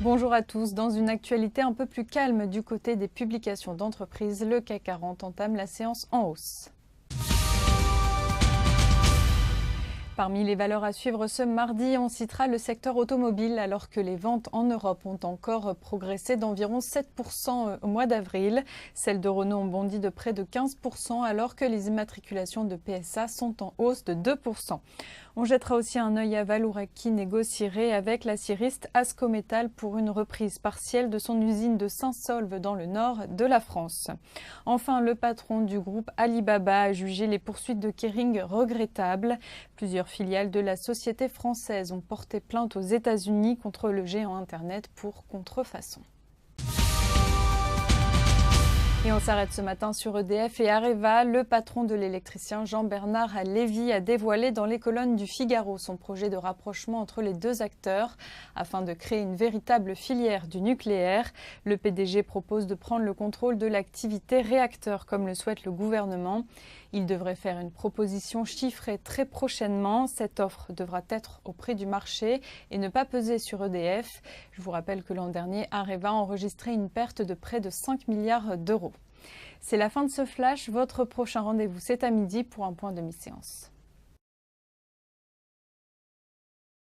Bonjour à tous. Dans une actualité un peu plus calme du côté des publications d'entreprises, le CAC 40 entame la séance en hausse. Parmi les valeurs à suivre ce mardi, on citera le secteur automobile alors que les ventes en Europe ont encore progressé d'environ 7% au mois d'avril. Celles de Renault ont bondi de près de 15% alors que les immatriculations de PSA sont en hausse de 2%. On jettera aussi un œil à Vallourec qui négocierait avec l'aciériste Ascométal pour une reprise partielle de son usine de Saint-Saulve dans le nord de la France. Enfin, le patron du groupe Alibaba a jugé les poursuites de Kering regrettables. Plusieurs filiales de la société française ont porté plainte aux États-Unis contre le géant Internet pour contrefaçon. Et on s'arrête ce matin sur EDF et Areva. Le patron de l'électricien Jean-Bernard Lévy a dévoilé dans les colonnes du Figaro son projet de rapprochement entre les deux acteurs afin de créer une véritable filière du nucléaire. Le PDG propose de prendre le contrôle de l'activité réacteur comme le souhaite le gouvernement. Il devrait faire une proposition chiffrée très prochainement. Cette offre devra être au prix du marché et ne pas peser sur EDF. Je vous rappelle que l'an dernier, Areva a enregistré une perte de près de 5 milliards d'euros. C'est la fin de ce flash. Votre prochain rendez-vous, c'est à midi pour un point de mi-séance.